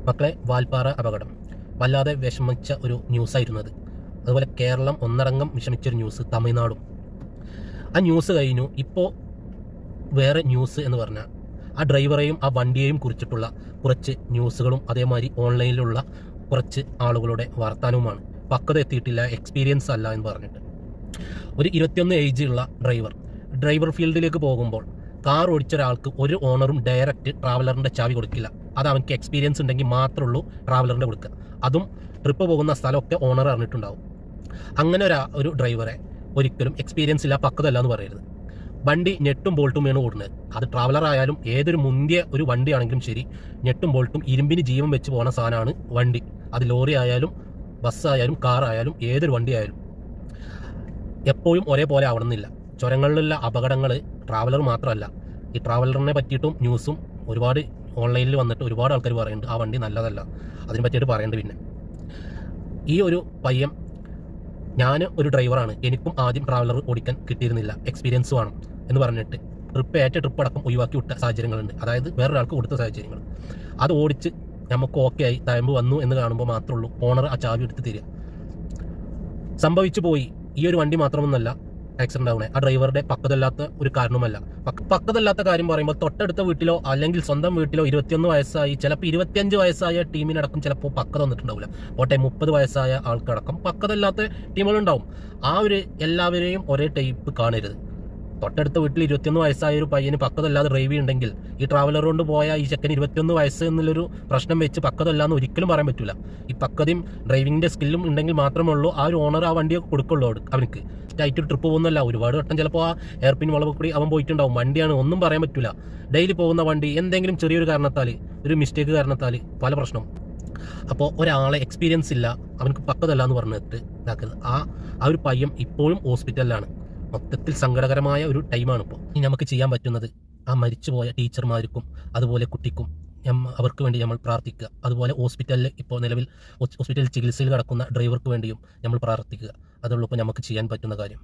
മക്കളെ, വാൽപ്പാറ അപകടം വല്ലാതെ വിഷമിച്ച ഒരു ന്യൂസായിരുന്നത്. അതുപോലെ കേരളം ഒന്നടങ്കം വിഷമിച്ചൊരു ന്യൂസ് തമിഴ്നാടും. ആ ന്യൂസ് കഴിഞ്ഞു. ഇപ്പോൾ വേറെ ന്യൂസ് എന്ന് പറഞ്ഞാൽ ആ ഡ്രൈവറെയും ആ വണ്ടിയെയും കുറിച്ചിട്ടുള്ള കുറച്ച് ന്യൂസുകളും അതേമാതിരി ഓൺലൈനിലുള്ള കുറച്ച് ആളുകളുടെ വർത്തമാനവുമാണ്. പക്വത എത്തിയിട്ടില്ല, എക്സ്പീരിയൻസ് അല്ല എന്ന് പറഞ്ഞിട്ട്. ഒരു 21 ഏജ് ഉള്ള ഡ്രൈവർ ഫീൽഡിലേക്ക് പോകുമ്പോൾ കാർ ഓടിച്ച ഒരാൾക്ക് ഒരു ഓണറും ഡയറക്റ്റ് ട്രാവലറിൻ്റെ ചാവി കൊടുക്കില്ല. അത് അവർക്ക് എക്സ്പീരിയൻസ് ഉണ്ടെങ്കിൽ മാത്രമേ ഉള്ളൂ ട്രാവലറിൻ്റെ കൊടുക്കുക. അതും ട്രിപ്പ് പോകുന്ന സ്ഥലമൊക്കെ ഓണർ അറിഞ്ഞിട്ടുണ്ടാവും. അങ്ങനെ ഒരു ഡ്രൈവറെ ഒരിക്കലും എക്സ്പീരിയൻസ് ഇല്ല, പക്വതല്ല എന്ന് പറയരുത്. വണ്ടി ഞെട്ടും ബോൾട്ടും ആണ് ഓടുന്നത്. അത് ട്രാവലർ ആയാലും ഏതൊരു മുന്തിയ ഒരു വണ്ടിയാണെങ്കിലും ശരി, ഞെട്ടും ബോൾട്ടും ഇരുമ്പിന് ജീവൻ വെച്ച് പോകുന്ന സാധനമാണ് വണ്ടി. അത് ലോറി ആയാലും ബസ്സായാലും കാറായാലും ഏതൊരു വണ്ടി ആയാലും എപ്പോഴും ഒരേപോലെ ആവണമെന്നില്ല. ചുരങ്ങളിലുള്ള അപകടങ്ങൾ ട്രാവലർ മാത്രമല്ല, ഈ ട്രാവലറിനെ പറ്റിയിട്ടും ന്യൂസും ഒരുപാട് ഓൺലൈനിൽ വന്നിട്ട് ഒരുപാട് ആൾക്കാർ പറയുന്നുണ്ട് ആ വണ്ടി നല്ലതല്ല, അതിനെ പറ്റിയിട്ട് പറയേണ്ടത്. പിന്നെ ഈ ഒരു പയ്യൻ, ഞാൻ ഒരു ഡ്രൈവറാണ്, എനിക്കും ആദ്യം ട്രാവലർ ഓടിക്കാൻ കിട്ടിയിരുന്നില്ല, എക്സ്പീരിയൻസ് വേണം എന്ന് പറഞ്ഞിട്ട് ട്രിപ്പ് അടക്കം ഒഴിവാക്കി വിട്ട സാഹചര്യങ്ങളുണ്ട്. അതായത് വേറൊരാൾക്ക് കൊടുത്ത സാഹചര്യങ്ങൾ. അത് ഓടിച്ച് നമുക്ക് ഓക്കെ ആയി തഴമ്പ് വന്നു എന്ന് കാണുമ്പോൾ മാത്രമേ ഉള്ളൂ ഓണർ ആ ചാവി എടുത്ത് തരിക. സംഭവിച്ചു പോയി. ഈ ഒരു വണ്ടി മാത്രമൊന്നല്ല ആക്സിഡന്റ് ആവണേ, ആ ഡ്രൈവറുടെ പക്വതല്ലാത്ത ഒരു കാരണമല്ല. പക്വതല്ലാത്ത കാര്യം പറയുമ്പോൾ തൊട്ടടുത്ത വീട്ടിലോ അല്ലെങ്കിൽ സ്വന്തം വീട്ടിലോ 21 വയസ്സായി, ചിലപ്പോൾ 25 വയസ്സായ ടീമിനടക്കം ചിലപ്പോൾ പക്വത വന്നിട്ടുണ്ടാവില്ല. പോട്ടെ 30 വയസ്സായ ആൾക്കടക്കം പക്വതല്ലാത്ത ടീമുകളുണ്ടാവും. ആ ഒരു എല്ലാവരെയും ഒരേ ടൈപ്പ് കാണരുത്. തൊട്ടടുത്ത വീട്ടിൽ 21 വയസ്സായ ഒരു പയ്യന് പക്വതല്ലാതെ ഡ്രൈവ് ചെയ്യുന്നുണ്ടെങ്കിൽ ഈ ട്രാവലർ കൊണ്ട് പോയ ഈ ചെക്കന് 21 വയസ്സ് എന്നുള്ളൊരു പ്രശ്നം വെച്ച് പക്വതല്ലാന്ന് ഒരിക്കലും പറയാൻ പറ്റില്ല. ഈ പക്വതയും ഡ്രൈവിങ്ങിന്റെ സ്കില്ലും ഉണ്ടെങ്കിൽ മാത്രമേ ഉള്ളൂ ആ ഒരു ഓണർ ആ വണ്ടിയൊക്കെ കൊടുക്കുള്ളൂ അവനക്ക്. ടൈറ്റ് ട്രിപ്പ് പോകുന്നല്ല, ഒരുപാട് വട്ടം ചിലപ്പോൾ ആ എയർപിൻ വളവ് കൂടി അവൻ പോയിട്ടുണ്ടാവും. വണ്ടിയാണ്, ഒന്നും പറയാൻ പറ്റില്ല. ഡെയിലി പോകുന്ന വണ്ടി എന്തെങ്കിലും ചെറിയൊരു കാരണത്താൽ, ഒരു മിസ്റ്റേക്ക് കാരണത്താൽ പല പ്രശ്നം. അപ്പോൾ ഒരാളെ എക്സ്പീരിയൻസ് ഇല്ല, അവനക്ക് പക്വതല്ല എന്ന് പറഞ്ഞിട്ട് ഇതാക്കരുത്. ആ ഒരു പയ്യൻ ഇപ്പോഴും ഹോസ്പിറ്റലിലാണ്. മൊത്തത്തിൽ സങ്കടകരമായ ഒരു ടൈമാണ് ഇപ്പോൾ. ഇനി നമുക്ക് ചെയ്യാൻ പറ്റുന്നത് ആ മരിച്ചുപോയ ടീച്ചർമാർക്കും അതുപോലെ കുട്ടിക്കും അവർക്ക് വേണ്ടി നമ്മൾ പ്രാർത്ഥിക്കുക. അതുപോലെ ഹോസ്പിറ്റലിൽ ഇപ്പോൾ നിലവിൽ ഹോസ്പിറ്റലിൽ ചികിത്സയിൽ കിടക്കുന്ന ഡ്രൈവർക്ക് വേണ്ടിയും നമ്മൾ പ്രാർത്ഥിക്കുക. അതുള്ളൂ ഇപ്പോൾ നമുക്ക് ചെയ്യാൻ പറ്റുന്ന കാര്യം.